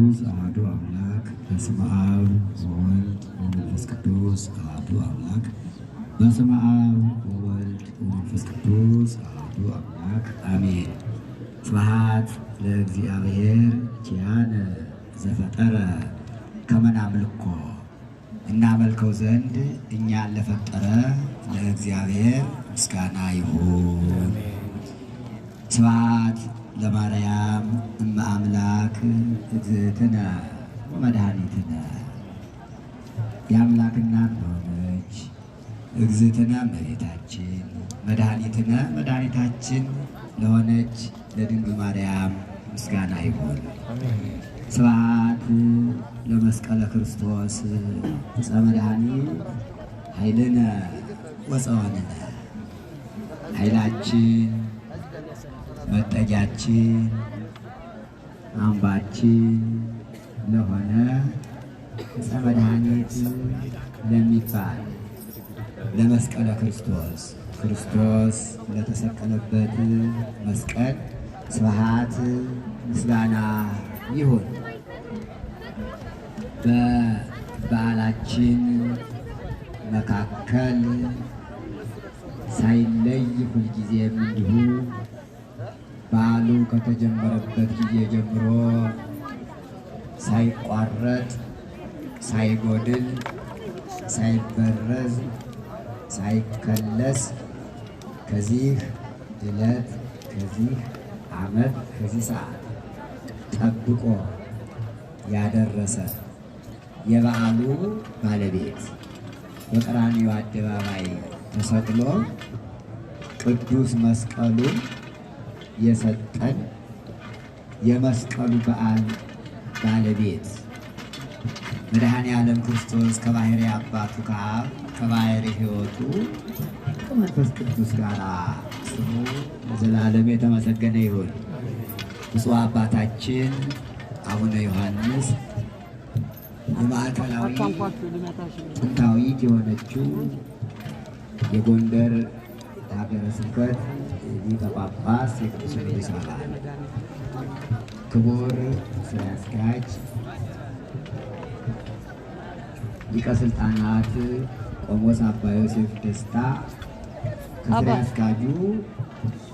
ቅዱስ አሐዱ አምላክ በስመ አብ ወወልድ ወመንፈስ ቅዱስ አሐዱ አምላክ በስመ አብ ወወልድ ወመንፈስ ቅዱስ አሐዱ አምላክ አሜን። ስብሐት ለእግዚአብሔር ኪያነ ዘፈጠረ ከመ ናምልኮ። እናመልከው ዘንድ እኛን ለፈጠረ ለእግዚአብሔር ምስጋና ይሁን። ስብሐት ለማርያም እመ አምላክ እግዝእትነ ወመድኃኒትነ። የአምላክ እናት ለሆነች እግዝእትነ እመቤታችን መድኃኒትነ መድኃኒታችን ለሆነች ለድንግል ማርያም ምስጋና ይሁን። ስብሐት ለመስቀለ ክርስቶስ ዕፀ መድኃኒት ኃይልነ ወፀወንነ። ኃይላችን መጠጊያችን አምባችን ለሆነ ዕፀ መድኃኒት ለሚባል ለመስቀለ ክርስቶስ ክርስቶስ ለተሰቀለበት መስቀል ስብሐት ምስጋና ይሁን። በበዓላችን መካከል ሳይለይ ሁልጊዜም እንዲሁ በዓሉ ከተጀመረበት ጊዜ ጀምሮ ሳይቋረጥ ሳይጎድል ሳይበረዝ ሳይከለስ ከዚህ ዕለት ከዚህ ዓመት ከዚህ ሰዓት ጠብቆ ያደረሰ የበዓሉ ባለቤት በቀራንዮ አደባባይ ተሰቅሎ ቅዱስ መስቀሉን የሰጠን የመስቀሉ በዓል ባለቤት መድኃኔ ዓለም ክርስቶስ ከባሕሪ አባቱ ከአብ ከባሕሪ ሕይወቱ ከመንፈስ ቅዱስ ጋር ስሙ ለዘላለም የተመሰገነ ይሁን። ብፁዕ አባታችን አቡነ ዮሐንስ የማዕከላዊ ጥንታዊት የሆነችው የጎንደር ሀገረ ስብከት ሊቀ ጳጳስ የቅዱስ ሲኖዶስ አባል ክቡር ሥራ አስኪያጅ ሊቀ ሥልጣናት ቆሞስ አባ ዮሴፍ ደስታ ከሥራ አስኪያጁ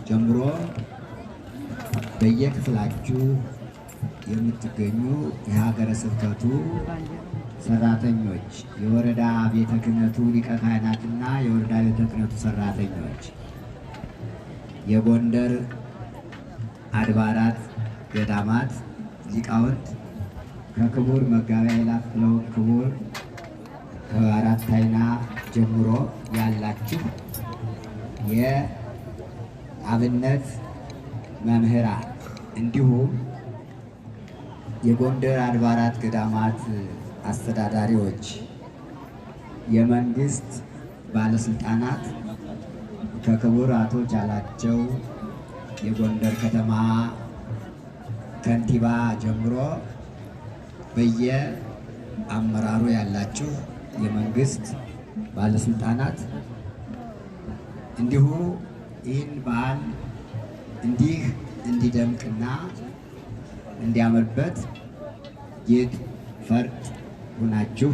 ጀምሮ በየክፍላችሁ የምትገኙ የሀገረ ስብከቱ ሰራተኞች፣ የወረዳ ቤተ ክህነቱ ሊቀ ካህናትና የወረዳ ቤተ ክህነቱ ሰራተኞች፣ የጎንደር አድባራት ገዳማት ሊቃውንት ከክቡር መጋቤ ኃይላት ፍለውን ክቡር ከአራት አይና ጀምሮ ያላችሁ የአብነት መምህራን እንዲሁም የጎንደር አድባራት ገዳማት አስተዳዳሪዎች፣ የመንግስት ባለስልጣናት ከክቡር አቶ ቻላቸው የጎንደር ከተማ ከንቲባ ጀምሮ በየአመራሩ ያላችሁ የመንግስት ባለስልጣናት እንዲሁ ይህን በዓል እንዲህ እንዲደምቅና እንዲያምርበት ጌጥ ፈርጥ ሁናችሁ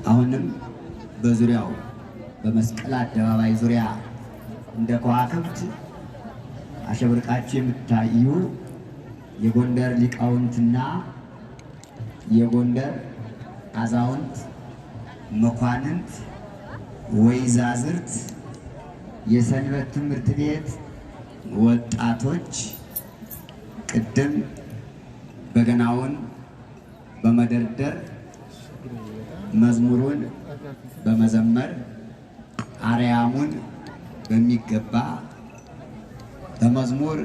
አሁንም በዙሪያው በመስቀል አደባባይ ዙሪያ እንደ ከዋክብት አሸብርቃችሁ የምታዩ የጎንደር ሊቃውንትና የጎንደር አዛውንት መኳንንት ወይዛዝርት የሰንበት ትምህርት ቤት ወጣቶች ቅድም በገናውን በመደርደር መዝሙሩን በመዘመር አርያሙን በሚገባ በመዝሙር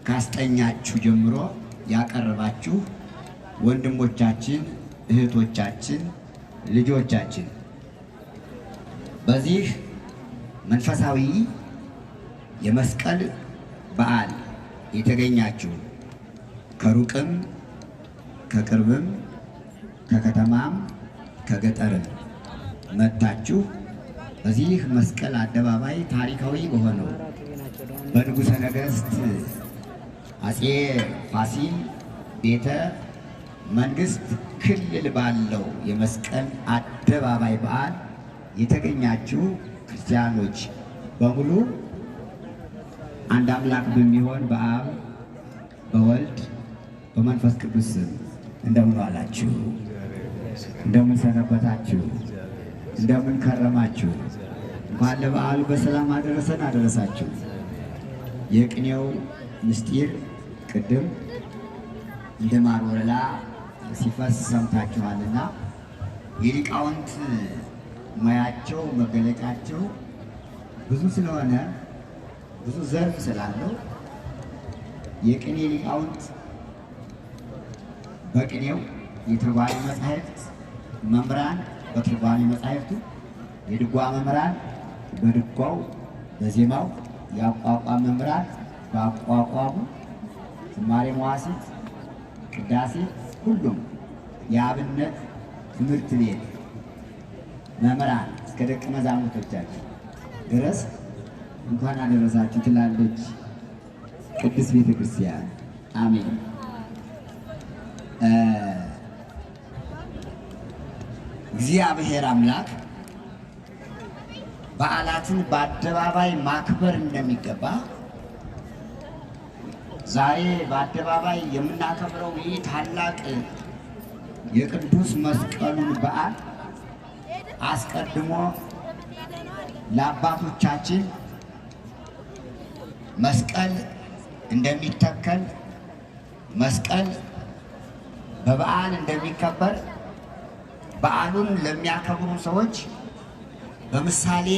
ካስጠኛችሁ ጀምሮ ያቀረባችሁ ወንድሞቻችን፣ እህቶቻችን፣ ልጆቻችን በዚህ መንፈሳዊ የመስቀል በዓል የተገኛችሁ ከሩቅም ከቅርብም ከከተማም ከገጠርም መጥታችሁ በዚህ መስቀል አደባባይ ታሪካዊ በሆነው በንጉሠ ነገሥት አፄ ፋሲል ቤተ መንግስት ክልል ባለው የመስቀል አደባባይ በዓል የተገኛችሁ ክርስቲያኖች በሙሉ አንድ አምላክ በሚሆን በአብ በወልድ በመንፈስ ቅዱስ ስም እንደምን ዋላችሁ? እንደምን ሰነበታችሁ? እንደምን ከረማችሁ? እንኳን ለበዓሉ በሰላም አደረሰን አደረሳችሁ። የቅኔው ምስጢር ቅድም እንደ ማር ወለላ ሲፈስ ሰምታችኋልና የሊቃውንት ሙያቸው መገለጫቸው ብዙ ስለሆነ ብዙ ዘርፍ ስላለው የቅኔ ሊቃውንት በቅኔው የትርጓሜ መጻሕፍት መምህራን በትርጓሜ መጻሕፍቱ፣ የድጓ መምህራን በድጓው በዜማው፣ የአቋቋም መምህራን በአቋቋሙ፣ ዝማሬ መዋሥዕት፣ ቅዳሴ፣ ሁሉም የአብነት ትምህርት ቤት መምህራን እስከ ደቀ መዛሙርቶቻችን ድረስ እንኳን አደረሳችሁ ትላለች ቅድስት ቤተ ክርስቲያን። አሜን። እግዚአብሔር አምላክ በዓላትን በአደባባይ ማክበር እንደሚገባ ዛሬ በአደባባይ የምናከብረው ይህ ታላቅ የቅዱስ መስቀሉን በዓል አስቀድሞ ለአባቶቻችን መስቀል እንደሚተከል መስቀል በበዓል እንደሚከበር በዓሉን ለሚያከብሩ ሰዎች በምሳሌ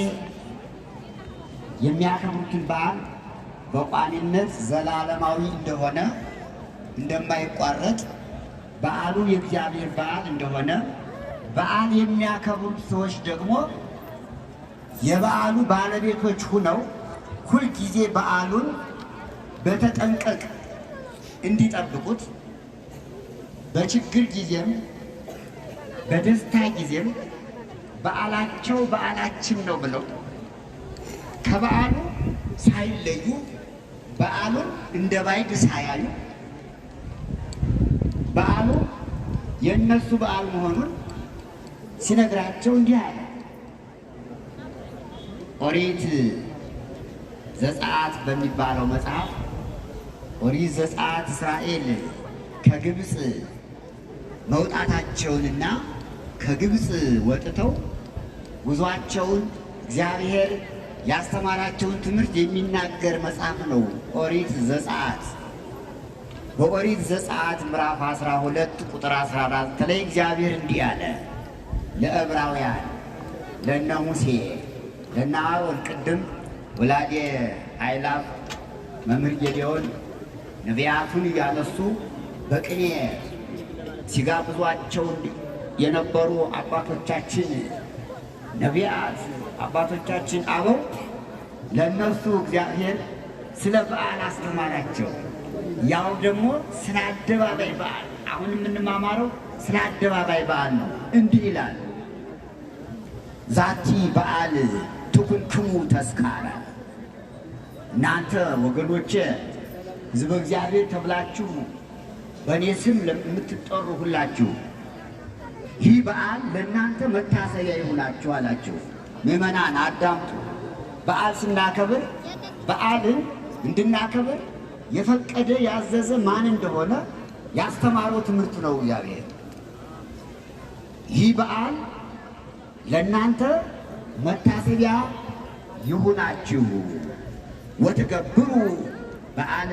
የሚያከብሩትን በዓል በቋሚነት ዘላለማዊ እንደሆነ እንደማይቋረጥ በዓሉ የእግዚአብሔር በዓል እንደሆነ በዓል የሚያከብሩት ሰዎች ደግሞ የበዓሉ ባለቤቶች ሁነው ሁልጊዜ በዓሉን በተጠንቀቅ እንዲጠብቁት በችግር ጊዜም በደስታ ጊዜም በዓላቸው በዓላችን ነው ብለው ከበዓሉ ሳይለዩ በዓሉን እንደ ባዕድ ሳያዩ በዓሉ የእነሱ በዓል መሆኑን ሲነግራቸው እንዲህ አለ። ኦሪት ዘጸአት በሚባለው መጽሐፍ ኦሪት ዘጸአት እስራኤል ከግብፅ መውጣታቸውንና ከግብፅ ወጥተው ጉዟቸውን እግዚአብሔር ያስተማራቸውን ትምህርት የሚናገር መጽሐፍ ነው ኦሪት ዘጸአት። በኦሪት ዘጸአት ምዕራፍ 12 ቁጥር 14 ላይ እግዚአብሔር እንዲህ አለ ለዕብራውያን ለነ ሙሴ ለነ አሮን፣ ቅድም ወላዴ አእላፍ መምህር ጌዴዎን ነቢያቱን እያነሱ በቅኔ ሲጋብዟቸው የነበሩ አባቶቻችን ነቢያት አባቶቻችን አበው ለእነርሱ እግዚአብሔር ስለ በዓል አስተማራቸው። ያው ደግሞ ስለ አደባባይ በዓል አሁን የምንማማረው ስለ አደባባይ በዓል ነው። እንዲህ ይላል ዛቲ በዓል ትኩንክሙ ተስካረ። እናንተ ወገኖቼ ሕዝበ እግዚአብሔር ተብላችሁ በእኔ ስም ለምትጠሩ ሁላችሁ ይህ በዓል ለእናንተ መታሰቢያ ይሁናችሁ አላቸው። ምዕመናን አዳምጡ። በዓል ስናከብር በዓልን እንድናከብር የፈቀደ ያዘዘ ማን እንደሆነ ያስተማረው ትምህርት ነው እግዚአብሔር። ይህ በዓል ለእናንተ መታሰቢያ ይሁናችሁ ወትገብሩ በዓለ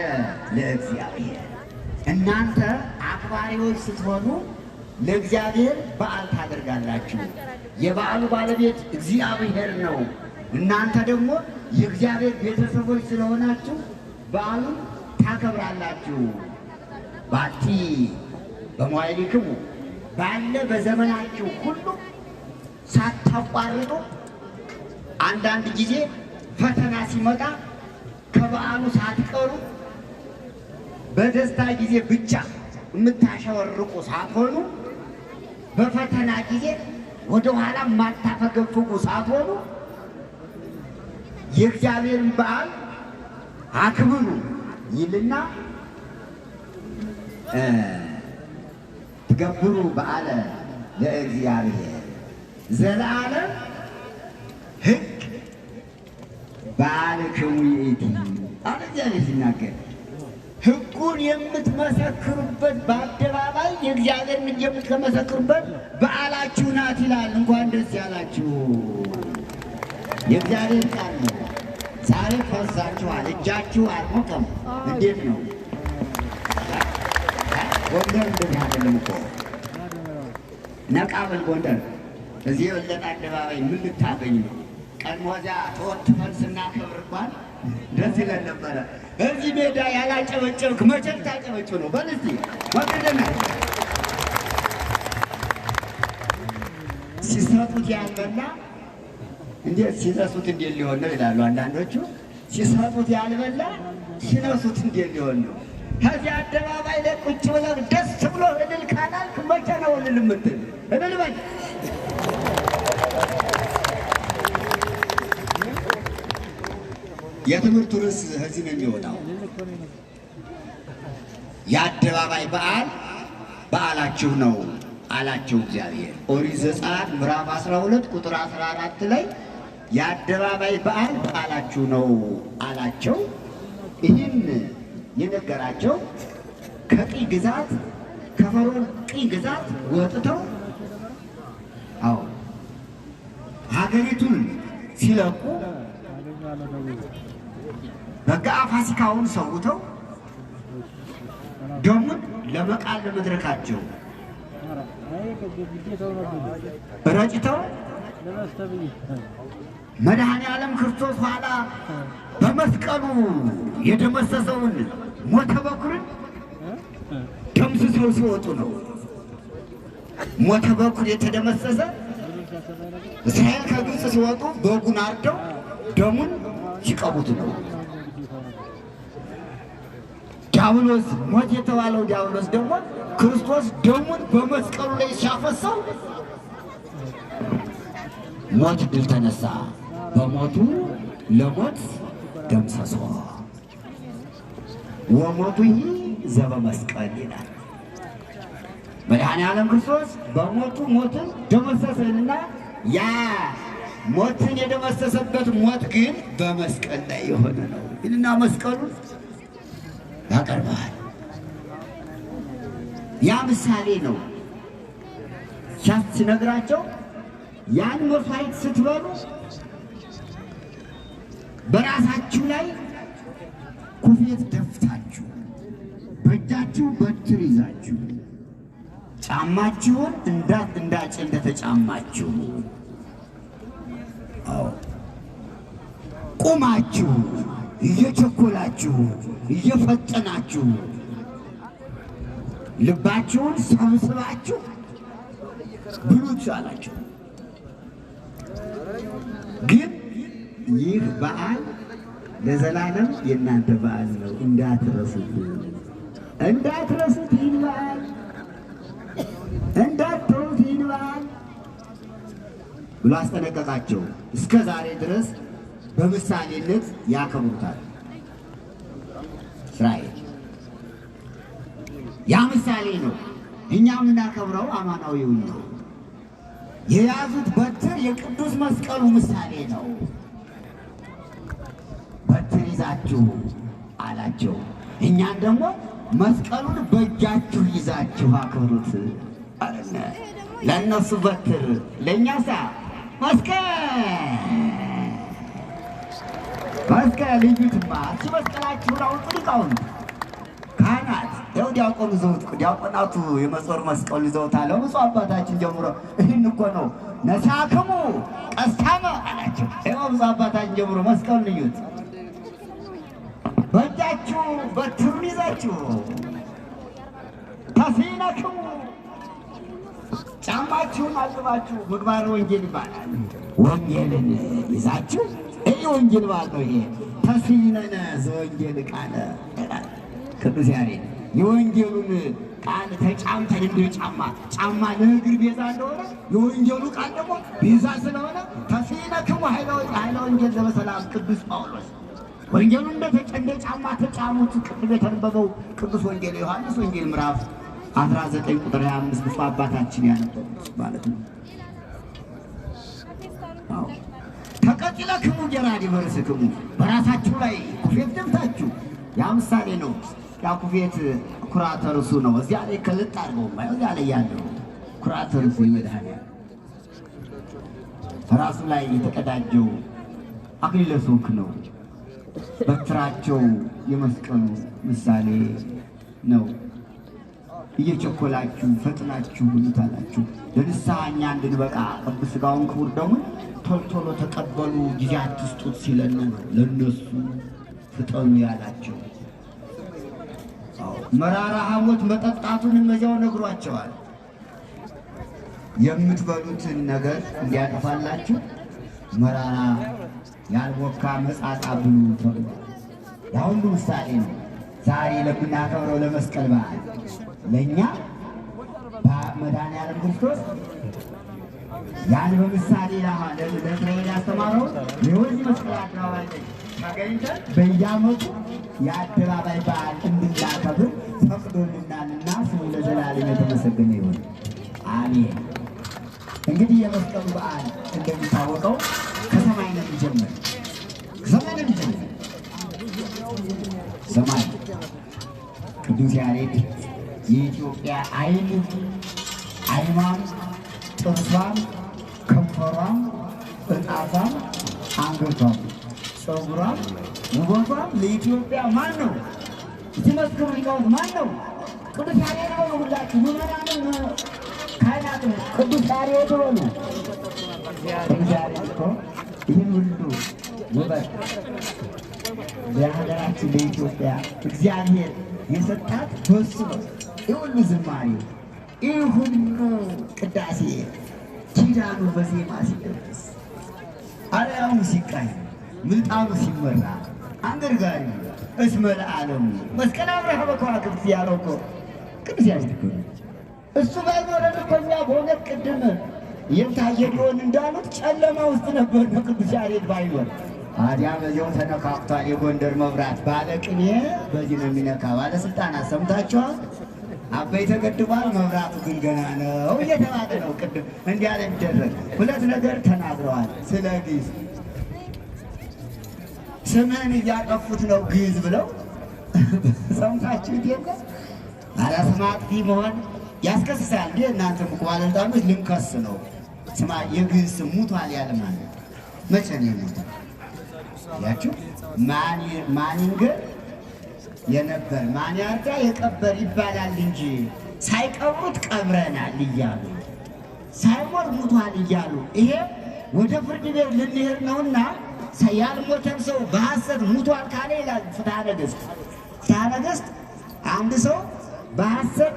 ለእግዚአብሔር። እናንተ አክባሪዎች ስትሆኑ ለእግዚአብሔር በዓል ታደርጋላችሁ። የበዓሉ ባለቤት እግዚአብሔር ነው። እናንተ ደግሞ የእግዚአብሔር ቤተሰቦች ስለሆናችሁ በዓሉን ታከብራላችሁ። ባቲ በመዋዕሊክሙ ባለ በዘመናችሁ ሁሉ ሳታቋርጡ። አንዳንድ ጊዜ ፈተና ሲመጣ ከበዓሉ ሳትቀሩ በደስታ ጊዜ ብቻ የምታሸወርቁ ሳትሆኑ በፈተና ጊዜ ወደ ኋላ ማታፈገፍጉ ሳትሆኑ የእግዚአብሔርን በዓል አክብሩ ይልና ትገብሩ በዓለ ለእግዚአብሔር ዘለዓለም ሕግ በዓልክሙ ይእቲ አለ እግዚአብሔር ሲናገር። ሕጉን የምትመሰክሩበት በአደባባይ የእግዚአብሔርን ሕግ የምትመሰክሩበት በዓላችሁ ናት ይላል። እንኳን ደስ ያላችሁ። የእግዚአብሔር ቃል ነው። ዛሬ ፈዛችኋል፣ እጃችሁ አልሞቀም። እንዴት ነው? ጎንደር እንደዚህ አይደለም እኮ። ነቃ በል ጎንደር። እዚህ የበለጠ አደባባይ ምን ልታገኝ ነው? ቀድሞ እዚያ ተወትፈን ስናከብር እንኳን ደስ ይለን ነበረ። እዚህ ሜዳ ያላጨበጨብክ መቼ ልታጨበጭብ ነው? በል እስቲ ወገደና ሲሰጡት ያልበላ እንዴት ሲነሱት እንዴት ሊሆን ነው ይላሉ አንዳንዶቹ። ሲሰጡት ያልበላ ሲነሱት እንዴት ሊሆን ነው? ከዚህ አደባባይ ላይ ቁጭ ብለህ ደስ ብሎ እልል ካላልክ መቼ ነው እልል የምትል? እልል በል። የትምህርቱ ርዕስ ከዚህ ነው የሚወጣው። የአደባባይ በዓል በዓላችሁ ነው አላቸው እግዚአብሔር። ኦሪት ዘጸአት ምዕራፍ 12 ቁጥር 14 ላይ የአደባባይ በዓል በዓላችሁ ነው አላቸው። ይህን የነገራቸው ከቅኝ ግዛት ከፈርዖን ቅኝ ግዛት ወጥተው ሀገሪቱን ሲለቁ በጋ ፋሲካውን ሰውተው ደሙን ለመቃል ለመድረካቸው ረጭተው መድኃኔ ዓለም ክርስቶስ ኋላ በመስቀሉ የደመሰሰውን ሞተ በኩርን ደምስሰው ሲወጡ ነው። ሞተ በኩር የተደመሰሰ እስራኤል ከግብፅ ሲወጡ በጉን አርደው ደሙን ሲቀቡት ነው። ዲያብሎስ ሞት የተባለው ዲያብሎስ ደግሞ ክርስቶስ ደሙን በመስቀሉ ላይ ሲያፈሰው ሞት ድል ተነሳ። በሞቱ ለሞት ደምሰሶ ወሞቱ ዘበመስቀል ይላል። መድኃኔ ዓለም ክርስቶስ በሞቱ ሞትን ደመሰሰንና ያ ሞትን የደመሰሰበት ሞት ግን በመስቀል ላይ የሆነ ነው ይልና መስቀሉን ያቀርባል። ያ ምሳሌ ነው። ሲነግራቸው ያን መስዋዕት ስትበሉ በራሳችሁ ላይ ኩፌት ደፍታችሁ በእጃችሁ በትር ይዛችሁ ጫማችሁን እንዳጭ እንደተጫማችሁ ቁማችሁ እየቸኮላችሁ እየፈጠናችሁ ልባችሁን ሰብስባችሁ ብሉት አላችሁ። ግን ይህ በዓል ለዘላለም የእናንተ በዓል ነው፣ እንዳትረሱት እንዳትረሱት። ይህን በዓል እንዳትተዉት ይህን በዓል ብሎ አስጠነቀቃቸው። እስከ ዛሬ ድረስ በምሳሌነት ያከብሩታል እስራኤል። ያ ምሳሌ ነው። እኛ የምናከብረው አማናዊውን ነው። የያዙት በትር የቅዱስ መስቀሉ ምሳሌ ነው። በትር ይዛችሁ አላቸው። እኛን ደግሞ መስቀሉን በእጃችሁ ይዛችሁ አክብሩት አለ። ለእነሱ በትር፣ ለእኛሳ መስቀል ልዩትማ እሱ መስቀላችሁን አውጡ ሊቃውንት ካህናት ያው ዲያቆኑ ይዘውት ዲያቆናቱ የመጾር መስቀሉ ይዘውታል። ብፁዕ አባታችን ጀምሮ ይህን እኮ ነው ነሳክሙ ቀስታመ አላቸው። ይኸው ብፁዕ አባታችን ጀምሮ መስቀሉን እዩት። በእጃችሁ በትሩን ይዛችሁ ተሲነክሙ ጫማችሁን አጥባችሁ ምግባረ ወንጌል ይባላል። ወንጌልን ይዛችሁ ይህ ወንጌል ባል ነው። ይሄ ተሲነነ ዘወንጌል ቃለ ቅዱስ ያሬድ የወንጌሉን ቃል ተጫምተን እንደ ጫማ ለእግር ቤዛ እንደሆነ የወንጌሉ ቃል ደግሞ ቤዛ ስለሆነ ተሲነክሙ ኃይለ ወንጌል ዘበሰላም ቅዱስ ጳውሎስ ወንጌሉ እንደ ጫማ ተጫሙት። ቅድም የተነበበው ቅዱስ ወንጌል ዮሐንስ ወንጌል ምዕራፍ 19 ቁጥር 25 ብፁዕ አባታችን ያነበቡት ማለት ነው። ተቀጽለክሙ ጀራዲ በርእስክሙ በራሳችሁ ላይ ኩፌት ደፍታችሁ። ያ ምሳሌ ነው። ያ ኩፌት ኩራተ ርሱ ነው። እዚያ ላይ ከልጥ አድርገው ማየው እዚያ ላይ ያለው ኩራተ ርሱ ይመድኃኒዓለም ራሱ ላይ የተቀዳጀው አክሊለ ሦክ ነው። በትራቸው የመስቀሉ ምሳሌ ነው። እየቸኮላችሁ ፈጥናችሁ ብሉታላችሁ ለንስሐ እኛ እንድንበቃ ቅዱስ ሥጋውን ክቡር ደሙን ቶሎ ቶሎ ተቀበሉ ጊዜ አትስጡት ሲለን ነው ለነሱ ፍጠኑ ያላቸው። መራራ ሐሞት መጠጣቱንም እዚያው ነግሯቸዋል። የምትበሉትን ነገር እንዲያጠፋላችሁ መራራ ያልቦካ መጻጻ ብሉ ተብሏል። ያ ሁሉ ምሳሌ ነው። ዛሬ ለምናከብረው ለመስቀል በዓል ለእኛ መድኃኒዓለም ክርስቶስ ያን በምሳሌ ለእስራኤል ያስተማረው የወዚ መስቀል አደባባይ ተገኝተን በየዓመቱ የአደባባይ በዓል እንድናከብር ፈቅዶልናልና ስሙ ለዘላለም የተመሰገነ ይሁን፣ አሜን። እንግዲህ የመስቀሉ በዓል እንደሚታወቀው ከሰማይ ነው የሚጀምር። ከሰማይ ነው የሚጀምር። ሰማይ ቅዱስ ያሬድ የኢትዮጵያ ዓይን ዓይኗም ጥርሷም ከንፈሯም እጣቷም አንገቷም ፀጉሯም ውበቷም ለኢትዮጵያ ማን ነው? ሲመስክሩ ሊቃውንት ማን ነው? ቅዱስ ያሬድ ነው። ሁላችሁ ምዕመናንም ካህናትም ቅዱስ ያሬድ በሉ። ቅዱስ ያሬድ እኮ ይህን ሁሉ ውበት ለሀገራችን ለኢትዮጵያ እግዚአብሔር የሰጣት በሱ ነው። ይህ ሁሉ ዝማሬ፣ ይህ ሁሉ ቅዳሴ፣ ኪዳኑ በዜማ ሲደርስ፣ አርያሙ ሲቃኝ፣ ምልጣኑ ሲመራ፣ አንገርጋሪ እስመ ለዓለሙ መስቀል አብርሃ በከዋክብት ያለው እኮ ቅዱስ ያሬድ እኮ ነው። እሱ ባይኖረን እኮ እኛ በእውነት ቅድም የታየ ቢሆን እንዳሉት ጨለማ ውስጥ ነበር ነው ቅዱስ ያሬድ ባይኖር። ታዲያ በዚያው ተነካክቷል። የጎንደር መብራት ባለቅኔ በዚህ ነው የሚነካ። ባለስልጣናት ሰምታችኋል። አበይ ተገድቧል፣ መብራቱ ግን ገና ነው እየተባለ ነው። ቅድም እንዲህ ያለ የሚደረግ ሁለት ነገር ተናግረዋል። ስለ ግዕዝ ስምህን እያጠፉት ነው ግዕዝ ብለው ሰምታችሁት የለ? ኧረ ስም አጥፊ መሆን ያስከስሳል። እንዴ እናንተ እኮ ባለስልጣኖች ልንከስ ነው። ስማ የግዕዝ ስም ሙቷል ያለ ማለት መቼ ነው የሞተው? ያችሁ ማን ይንገር የነበር ማን ያርዳ የቀበር ይባላል እንጂ ሳይቀብሩት ቀብረናል እያሉ ሳይሞት ሙቷል እያሉ ይሄ ወደ ፍርድ ቤት ልንሄድ ነውና ያልሞተን ሰው በሐሰት ሙቷል ካለ ይላል ፍትሐ ነገሥት። ፍትሐ ነገሥት አንድ ሰው በሐሰት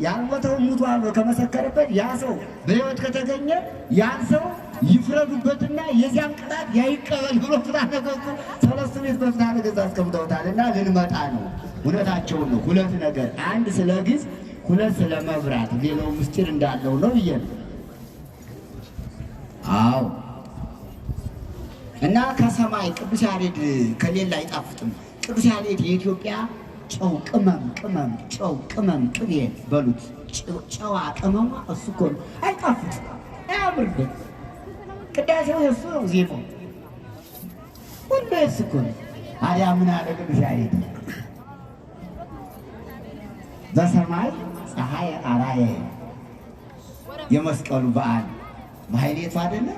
ያልሞተው ሙቷል ከመሰከረበት ያ ሰው በሕይወት ከተገኘ ያን ሰው ይፍረዱበትና የዚያን ቅጣት ያይቀበል ብሎ ፍትሐ ነገሥቱ ሰለስቱ ቤት በፍትሐ ነገሥት አስቀምጠውታልና ልንመጣ ነው። እውነታቸውን ነው። ሁለት ነገር፣ አንድ ስለ ግዕዝ፣ ሁለት ስለ መብራት፣ ሌላው ምስጢር እንዳለው ነው ብዬ ነው። አዎ እና ከሰማይ ቅዱስ ያሬድ ከሌላ አይጣፍጥም። ቅዱስ ያሬድ የኢትዮጵያ ጨው ቅመም ጨው ቅመም ቅቤ በሉት ጨዋ ቅመማ እሱ እኮ ነው። አይጣፍጥም፣ አያምርም። ቅዳሴው የእሱ ነው፣ ዜማው ሁሉ የእሱ እኮ ነው። ታዲያ ምን አለ ቅዱስ ያሬድ? በሰማይ ፀሐይ አራየ የመስቀሉ በዓል ማህሌቱ አይደለ?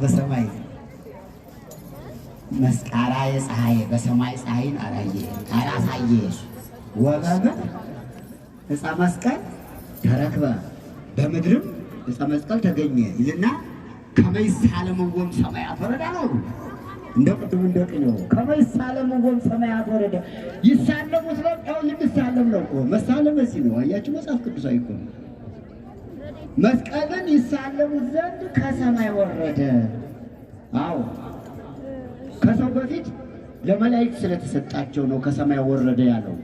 በሰማይ መስቃራየ ፀሐይ በሰማይ ፀሐይን አላሳየ ወበምድር ዕፀ መስቀል ተረክበ በምድርም ዕፀ መስቀል ተገኘ ይልና ከመይሳለምዎም ሰማያት ወረደ ነው። እንደ ቅድም እንደ ቅኔው ከመይሳለምዎም ሰማያት ወረደ። ይሳለሙት ነው ያው ልንሳለም ነው እኮ መሳለም እዚህ ነው። አያችሁ መጽሐፍ ቅዱሳዊ እኮ ነው። መስቀልን ይሳለሙት ዘንድ ከሰማይ ወረደ። አዎ ከሰው በፊት ለመላእክት ስለተሰጣቸው ነው ከሰማይ ወረደ ያለው።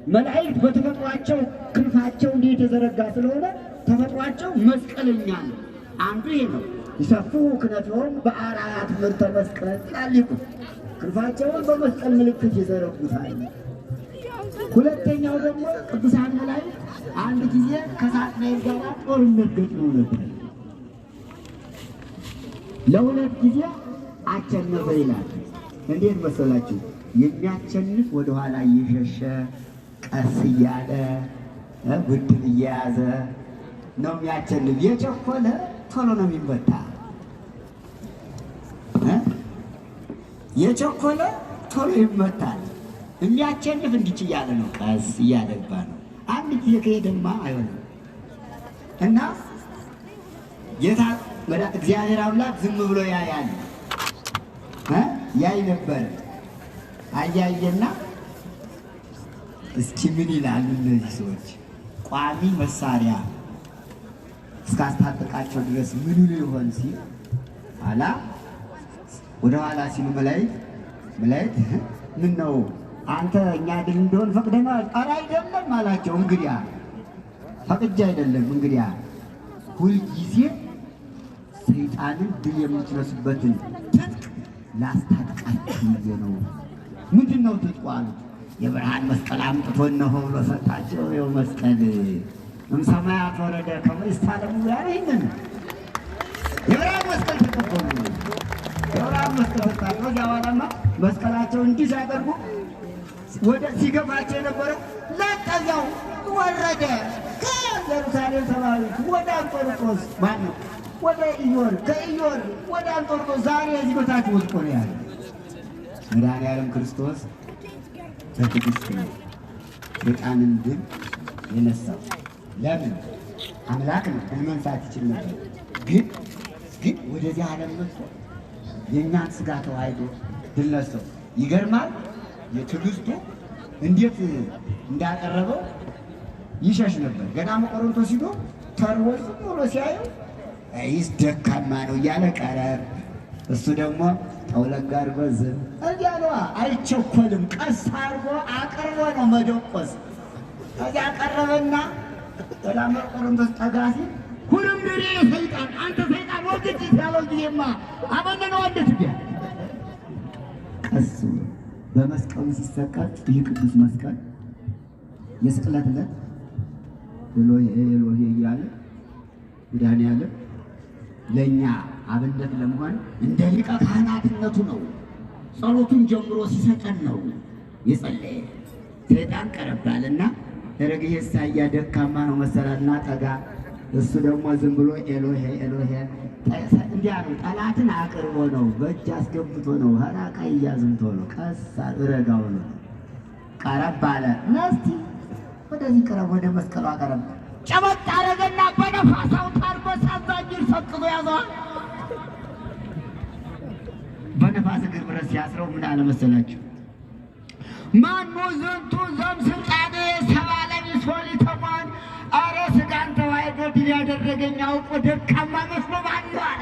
መላእክት በተፈጥሯቸው ክንፋቸው እንዲህ የተዘረጋ ስለሆነ ተፈጥሯቸው መስቀለኛ ነው። አንዱ ይሄ ነው። ይሰፍሑ ክነፊሆሙ በአርአያ ትምህርተ መስቀል ይላል። ክንፋቸውን በመስቀል ምልክት ይዘረጉታል። ሁለተኛው ደግሞ ቅዱሳን መላእክት አንድ ጊዜ ከሳጥናኤል ጋር ጦርነት ገጥመው ነበር። ለሁለት ጊዜ አሸነፈ ይላል። እንዴት መሰላችሁ? የሚያሸንፍ ወደኋላ እየሸሸ ቀስ እያለ ብድር እየያዘ ነው የሚያሸንፍ። የቸኮለ ቶሎ ነው የሚመታ። የቸኮለ ቶሎ ይመታል። የሚያሸንፍ እንዲች እያለ ነው፣ ቀስ እያለባ ነው። አንድ ጊዜ ከሄደማ አይሆንም። እና ጌታ እግዚአብሔር አምላክ ዝም ብሎ ያያል። ያይ ነበር። አያየና እስኪ ምን ይላሉ እነዚህ ሰዎች ቋሚ መሳሪያ እስካስታጠቃቸው ድረስ ምኑ ሊሆን ሲል ኋላ ወደ ኋላ ሲሉ መላእክት ምን ነው አንተ እኛ ድል እንደሆን ፈቅደናል? ኧረ አይደለም አላቸው። እንግዲያ ፈቅጄ አይደለም፣ እንግዲያ ሁልጊዜ ሰይጣንን ድል የምትነሱበትን ትጥቅ ላስታጥቃችሁ ብዬ ነው። ምንድን ነው ትጥቁ አሉት። የብርሃን መስቀል አምጥቶ እነሆ ብሎ ሰጣቸው። ይኸው መስቀል እምሰማያት ወረደ ከመ ይስታለሙ ያለ ይህንን የብርሃን መስቀል ተቀበሉ። የብርሃን መስቀል ሰጣቸው። ከዚያ በኋላማ መስቀላቸው እንዲህ ሲያደርጉ ወደ ሲገፋቸው የነበረው ለቀዚያው ወረደ። ከኢየሩሳሌም ሰራዊት ወደ አንጦርጦስ ማነው ወደ ኢዮር፣ ከኢዮር ወደ አንጦርጦስ ዛሬ እዚህ በታች ወድቆ ነው ያለ። መድኃኒዓለም ክርስቶስ በትዕግስት ነው ሰይጣንን ድል የነሳው። ለምን? አምላክ ነው፣ ድል መንሳት ይችል ነበር። ግን ወደዚህ ዓለም መጥቶ የእኛን ሥጋ ተዋህዶ ድል ነሳው። ይገርማል። የትዕግስቱ እንዴት እንዳቀረበው ይሸሽ ነበር። ገዳመ ቆሮንቶስ ሂዶ ተርቦ ዝም ብሎ ሲያየው ይስ ደካማ ነው እያለ ቀረብ። እሱ ደግሞ ጠውለግ አድርጎ ዝም እዚያ ነዋ። አይቸኮልም። ቀስ አድርጎ አቅርቦ ነው መደቆስ። ከዚያ አቀረበና ገዳመ ቆሮንቶስ ጠጋ ሲል ሁሉም ድሬ ሰይጣን አንተ ሰይጣን ወግድ ያለው ጊዜማ አመነነው አንደት ቢያ ቀስ በመስቀሉ ሲሰቀል ይህ ቅዱስ መስቀል የስቅለት ዕለት ኤሎሄ ኤሎሄ እያለ መድኃኒዓለም ለእኛ አብነት ለመሆን እንደ ሊቀ ካህናትነቱ ነው። ጸሎቱን ጀምሮ ሲሰጠን ነው የጸለየ። ሰይጣን ቀረባልና ረግዬ ሳያ ደካማ ነው መሰላልና ጠጋ። እሱ ደግሞ ዝም ብሎ ኤሎሄ ኤሎሄ እንዲያ ነው። ጠላትን አቅርቦ ነው፣ በእጅ አስገብቶ ነው፣ ሀራቃ እያዝምቶ ነው። ቀስ ረጋው ነው። ቀረብ አለ። ነስቲ ወደዚህ ቅረብ፣ ወደ መስቀሉ አቀረብ። ጨበጥ አረገና በነፋስ አውታር በሳዛጅር ሰቅዞ ያዘዋል። በነፋስ እግር ብረት ሲያስረው ምን አለ መሰላችሁ? ማኑ ዝንቱ ዘምስልጣኔ ሰባለ ቢሶሊ ተቋን አረ ስጋን ተዋሕዶ ድል ያደረገኝ አውቆ ደካማ መስሎ ማነው አለ።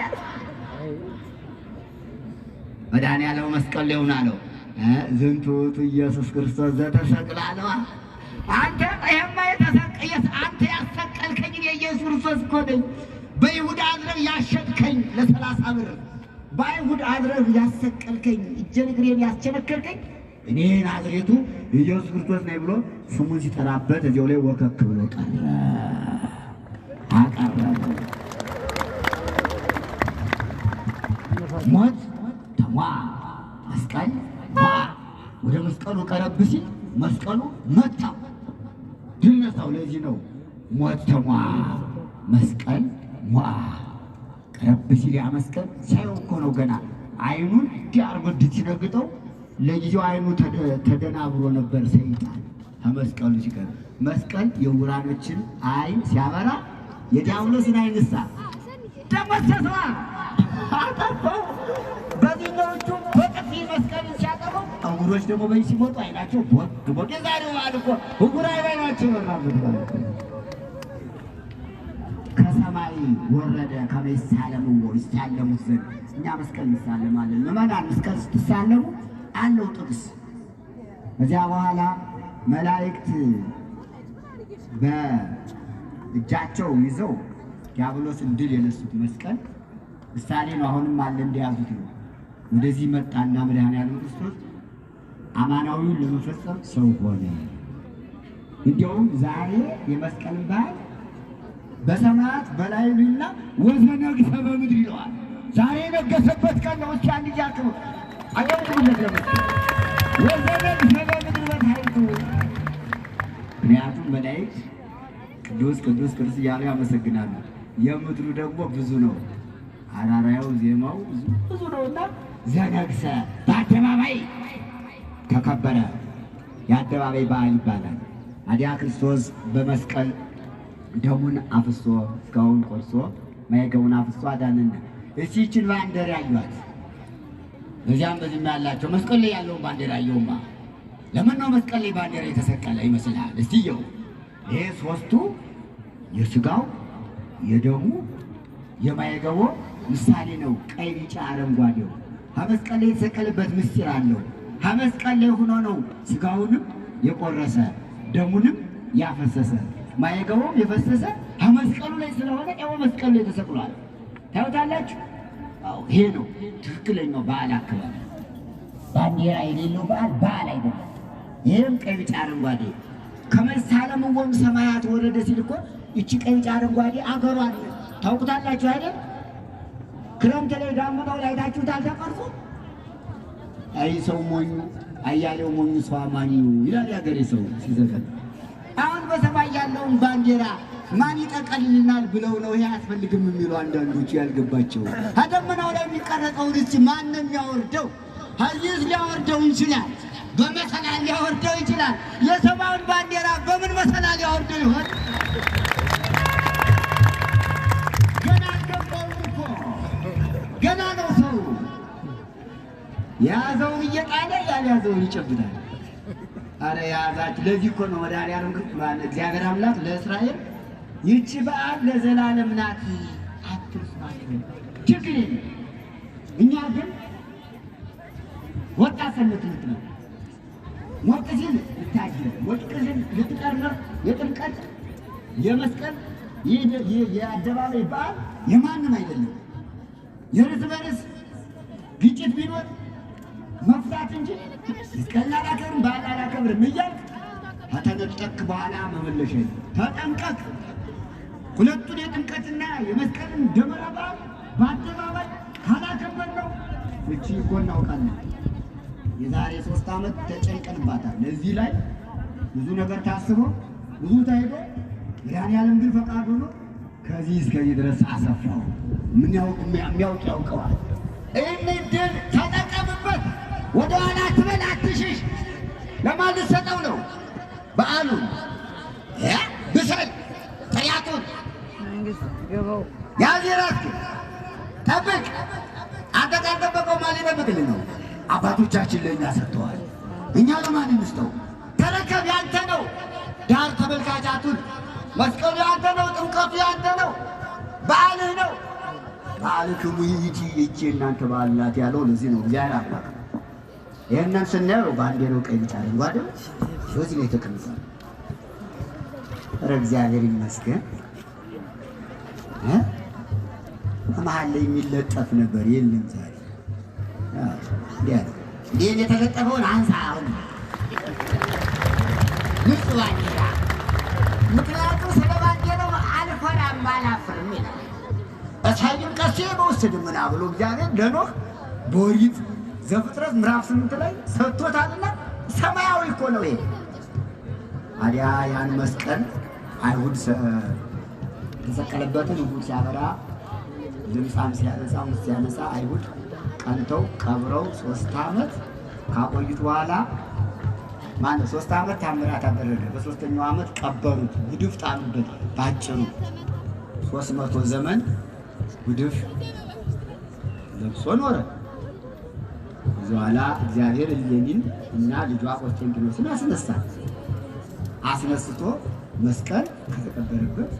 መድኃኒዓለም መስቀል ሊሆን አለው ዝንቱ ውእቱ ኢየሱስ ክርስቶስ ዘተሰቅለ አለዋ። አንተ ይሄማ የተሰቀየስ አንተ ያሰቀልከኝ የኢየሱስ ክርስቶስ እኮ ነኝ። በይሁዳ አድረህ ያሸጥከኝ ለ30 ብር በአይሁድ አድረህ ያሰቀልከኝ እጄን እግሬን ያስቸነከርከኝ እኔ ናዝሬቱ ኢየሱስ ክርስቶስ ነኝ ብሎ ስሙን ሲጠራበት እዚያው ላይ ወከክ ብሎ ቀረ። አቀረበ። ሞት ተሟ፣ መስቀል ወደ መስቀሉ ቀረብ ሲል መስቀሉ መታው፣ ድል ነሳው። ለዚህ ነው ሞት ተሟ መስቀል ሟ። ቀረብ ሲል ያ መስቀል ሳይው እኮ ነው ገና አይኑን እንዲያርጎድ ሲነግጠው ለጊዜው አይኑ ተደናብሮ ነበር ሰይጣን። ከመስቀሉ ሲቀር መስቀል የውራኖችን አይን ሲያበራ የዲያብሎስን አይንሳ ደመሰሰዋ አጠፋው። በዚህኞቹ በጥፊ መስቀልን ሲያጠፋው እውሮች ደግሞ በይ ሲሞጡ አይናቸው ቦግ ቦግ የዛሬው አልኮ እውራይ አይናቸው ይወራበት ማለት ነው። ከሰማይ ወረደ ከመሳለሙ ይሳለሙት ዘንድ እኛ መስቀል እንሳለማለን። ምዕመናን መስቀል ስትሳለሙ አለው ጥቅስ። ከዚያ በኋላ መላእክት በእጃቸው ይዘው ዲያብሎስን ድል የነሱት መስቀል ምሳሌ ነው። አሁንም አለ እንደያዙት ነው። ወደዚህ መጣና መድኃኒዓለም ክርስቶስ አማናዊውን ለመፈጸም ሰው ሆነ። እንዲያውም ዛሬ የመስቀል በዓል በሰማያት በላይ ሉና ወዘነግሠ በምድር ይለዋል። ዛሬ የነገሰበት ቀን ነው። እስኪ አንድ ያክሩ አየውለት ለመስቀል ወዘነግሠ በምድር በታይቱ። ምክንያቱም መላእክት ቅዱስ ቅዱስ ቅዱስ እያሉ ያመሰግናሉ። የምድሩ ደግሞ ብዙ ነው። አራራያው ዜማው ብዙ ነውና ዘነግሠ በአደባባይ ተከበረ። የአደባባይ በዓል ይባላል። አዲያ ክርስቶስ በመስቀል ደሙን አፍሶ ስጋውን ቆርሶ ማየገቡን አፍሶ አዳነን። እስቲ ይችን ባንዲራ ያዩት በዚያም በዚህም ያላቸው መስቀል ላይ ያለውን ባንዲራ ያየውማ ለምን ነው መስቀል ላይ ባንዲራ የተሰቀለ ይመስላል? እስቲ ይኸው ይሄ ሶስቱ የስጋው የደሙ የማየገቡ ምሳሌ ነው። ቀይ ቢጫ አረንጓዴው መስቀል ላይ የተሰቀለበት ምስጢር አለው። መስቀል ላይ ሆኖ ነው ስጋውንም የቆረሰ ደሙንም ያፈሰሰ ማየገቡም የፈሰሰ መስቀሉ ላይ ስለሆነ ያው መስቀሉ ላይ ተሰቅሏል። ታውታላችሁ? አዎ ይሄ ነው ትክክለኛው በዓል አከባበር። ባንዲራ የሌለው በዓል አይደለም። ይሄም ቀይ ቢጫ አረንጓዴ ከመሳለም ወም ሰማያት ወረደ ሲል እኮ እቺ ቀይ ቢጫ አረንጓዴ አገሯ አለ። ታውቁታላችሁ አይደል? ክረምት ላይ ዳመናው ላይ ታችሁታል ተቀርጾ። አይ ሰው ሞኙ አያሌው ሞኙ ሰው አማኙ ይላል ያገሬ ሰው ሲዘፈን። አሁን በሰማይ ያለውን ባንዲራ ማን ይጠቀልልናል ብለው ነው ይሄ አያስፈልግም የሚሉ አንዳንዶች ያልገባቸው። ከደመናው ላይ የሚቀረጸውን እስኪ ማንም ያወርደው? ሀይስ ሊያወርደው ይችላል፣ በመሰላል ሊያወርደው ይችላል። የሰማዩን ባንዲራ በምን መሰላል ያወርደው ይሆን? ገና አልገባውም እኮ ገና ነው። ሰው የያዘውን እየጣለ ያልያዘውን ይጨብጣል። አረ ያዛች። ለዚህ እኮ ነው መድኃኒዓለም እግዚአብሔር አምላክ ለእስራኤል ይህች በዓል ለዘላለም ናት አትርሷት። ችግር የለም። እኛ ግን ወጣት ሰንበት ነው ሞቅ ሲል ልታጅር ሞቅ ሲል ልትቀርነው የጥምቀት የመስቀል የአደባባይ በዓል የማንም አይደለም። የርስ በርስ ግጭት ቢኖር መፍታት እንጂ መስቀል አላከብርም በዓል አላከብርም እያልክ ከተነጠቅክ በኋላ መመለሻ ተጠንቀቅ። ሁለቱን የጥምቀትና የመስቀልን ደመራ በዓል በአደባባይ ካላከበርነው እቺ እኮ እናውቃለን። የዛሬ 3 ዓመት ተጨንቀንባታል። ለዚህ ላይ ብዙ ነገር ታስቦ ብዙ ታይቶ መድኃኒዓለም ግን ፈቃድ ሆኖ ከዚህ እስከዚህ ድረስ አሰፋው። ምን የሚያውቅ ያውቀዋል። ይህን ድል ተጠቀምበት። ወደ ኋላ ትበል፣ አትሽሽ። ለማን ልትሰጠው ነው በዓሉን? ብሰል ጥሪያቱን ያዜራት ጠብቅ። አንተ ካልጠበቀው ማን ሊጠብቅልን ነው? አባቶቻችን ለእኛ ሰጥተዋል። እኛ ለማን እንስጠው? ተረከብ፣ ያንተ ነው። ዳር ተመልካቻቱን መስቀሉ ያንተ ነው። ጥምቀቱ ያንተ ነው። በዓልህ ነው። በዓልክሙ ይእቲ ይእቲ እናንተ በዓል ናት ያለው ለዚህ ነው። እግዚአብሔር አምላክ ይህንን ስናየው ባንዲራው ቀይ ቢጫ አረንጓዴ በዚህ ላይ ተቀምጧል። ኧረ እግዚአብሔር ይመስገን። መሀል ላይ የሚለጠፍ ነበር የለም ዛሬ። ይህን የተለጠፈውን አንሳ አሁን ንጹህ ባንዲራ። ምክንያቱም ስለ ባንዲራው አልፈራም አላፍርም ይላል። እሳይም ቀሴ በውስጥ ድምና ብሎ እግዚአብሔር ለኖህ በኦሪት ዘፍጥረት ምዕራፍ 8 ላይ ሰጥቶታልና ሰማያዊ እኮ ነው ይሄ። ታዲያ ያን መስቀል አይሁድ ተሰቀለበትን እሑድ ሲያበራ ድምፃም ሲያነሳ አይሁድ ቀንተው ቀብረው 3 ዓመት ካቆዩት በኋላ ማለት 3 ዓመት ታምራት አደረገ። በ3ኛው ዓመት ቀበሩት፣ ጉድፍ ጣሉበት። ባጭሩ 300 ዘመን ጉድፍ ለብሶ ኖረ። በኋላ እግዚአብሔር እሌኒን እና ልጇ ቆስጠንጢኖስን አስነስቶ መስቀል ከተቀበረበት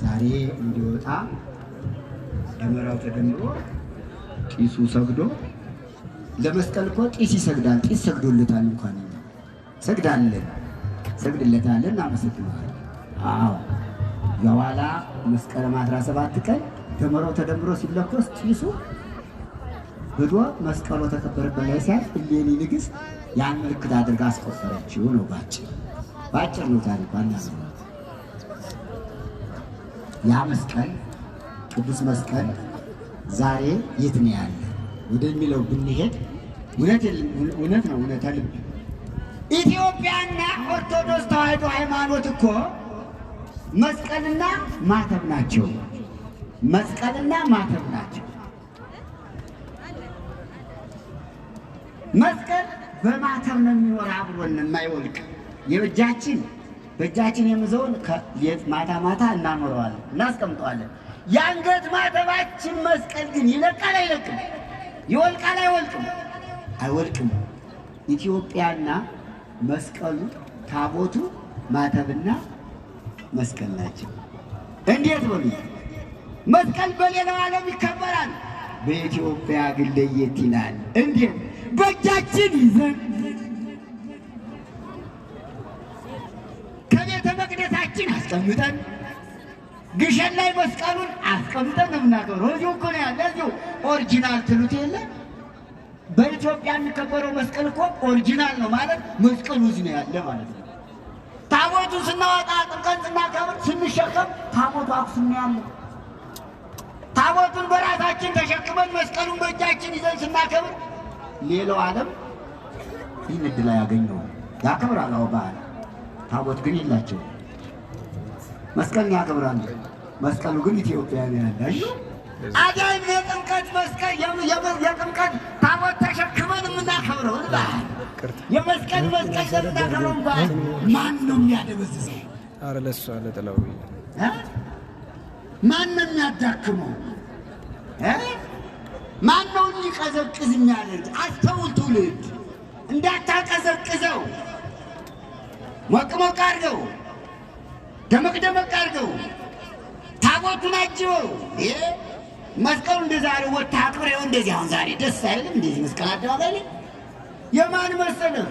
ዛሬ እንዲወጣ ደመራው ተደምሮ ጢሱ ሰግዶ ለመስቀል እኮ ጢስ ይሰግዳል። ጢስ ሰግዶለታል። እንኳን ሰግድለታለን፣ እናመሰግናለን። አዎ በኋላ መስከረም 17 ቀን ደመራው ተደምሮ ሲለኮስ ጢሱ ብዶ መስቀሉ ተከበረበት ላይ ሲያልፍ እሌኒ ንግሥት ያን ምልክት አድርጋ አስቆጠረችው ነው ባጭ። ባጭር ነው ታሪኩ። ያ መስቀል ቅዱስ መስቀል ዛሬ የት ነው ያለ ወደሚለው ብንሄድ እውነት ነው። እውነት ልብ ኢትዮጵያና ኦርቶዶክስ ተዋሕዶ ሃይማኖት እኮ መስቀልና ማተብ ናቸው። መስቀልና ማተብ ናቸው። መስቀል በማተብ ነው የሚኖር አብሮን የማይወልቅ በእጃችን የምዘውን ማታ ማታ እናኖረዋለን፣ እናስቀምጠዋለን። የአንገት ማተባችን መስቀል ግን ይለቃል አይለቅም? ይወልቃል አይወልቅም? አይወልቅም። ኢትዮጵያና መስቀሉ ታቦቱ ማተብና መስቀል ናቸው። እንዴት በሉ። መስቀል በሌላው ዓለም ይከበራል፣ በኢትዮጵያ ግን ለየት ይላል። እንዴት? በእጃችን ይዘን ከቤተ መቅደሳችን አስቀምጠን ግሸን ላይ መስቀሉን አስቀምጠን ነው የምናከብረው። እዚሁ እኮ ነው ያለ። እዚሁ ኦሪጂናል ትሉት የለ። በኢትዮጵያ የሚከበረው መስቀል እኮ ኦሪጂናል ነው ማለት መስቀሉ እዚህ ነው ያለ ማለት ነው። ታቦቱ ስናወጣ ጥምቀት ስናከብር ስንሸከም ታቦቱ አክሱም ነው ያለ። ታቦቱን በራሳችን ተሸክመን መስቀሉን በእጃችን ይዘን ስናከብር ሌላው ዓለም ይህን ዕድል አያገኘውም። ያከብራል በዓል፣ ታቦት ግን የላቸው። መስቀልን ያከብራሉ፣ መስቀሉ ግን ኢትዮጵያ ነው ያለ። አዳኝ የጥምቀት መስቀል የጥምቀት ታቦት ተሸክመን የምናከብረው በዓል የመስቀል የምናከብረው በዓል ማን ነው የሚያደበዝዘው? ኧረ ለእሷ ለጥላው ማን ነው የሚያዳክመው? ማን ነው እንዲቀዘቅዝ የሚያደርግ? አስተውል ትውልድ፣ እንዳታቀዘቅዘው። ሞቅ ሞቅ አድርገው፣ ደመቅ ደመቅ አድርገው፣ ታቦቱን አጅበው። መስቀሉ እንደዛ ወጥተህ አክብረው። እንደዚህ አሁን ዛሬ ደስ አይልም? እንደዚህ መስቀል አደባባይ ላይ የማን መሰለህ?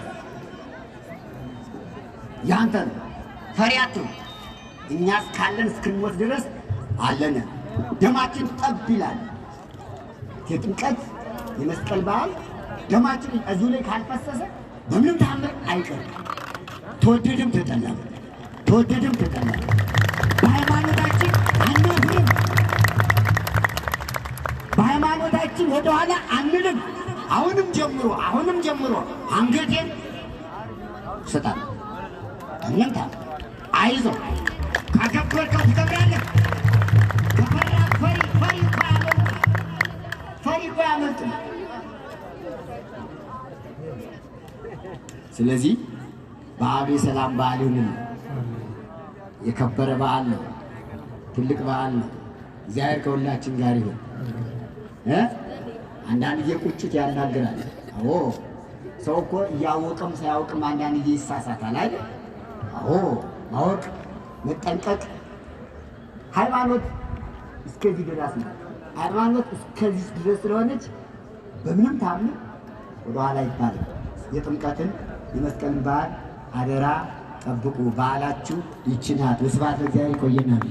ያንተ ነው። ፈሪያቱ እኛ እስካለን እስክንሞት ድረስ አለን። ደማችን ጠብ ይላል። የጥምቀት የመስቀል በዓል ደማችን እዚሁ ላይ ካልፈሰሰ በምንም ታምር አይቀርም። ተወደድም ተጠላም በሃይማኖታችን አናፍርም። በሃይማኖታችን ወደኋላ አንልም። አሁንም ጀምሮ አንገቴን ስጣል እንምታ። አይዞህ፣ ካከበርከው ትከብራለህ። ከፈራ ፈሪ እኮ አያመልጥም። ስለዚህ በዓሉ የሰላም በዓል ይሁን። የከበረ በዓል ነው። ትልቅ በዓል ነው። እግዚአብሔር ከሁላችን ጋር ይሁን። አንዳንድ ጊዜ ቁጭት ያናግራል። አዎ ሰው እኮ እያወቀም ሳያውቅም አንዳንድ ጊዜ ይሳሳታል አይደል? አዎ ማወቅ፣ መጠንቀቅ። ሃይማኖት እስከዚህ ድረስ ነው። ሃይማኖት እስከዚህ ድረስ ስለሆነች በምንም ታምር ወደኋላ ይባላል። የጥምቀትን የመስቀልን በዓል አደራ ጠብቁ። በዓላችሁ ይህች ናት። ወስብሐት ለእግዚአብሔር። ይቆየናል።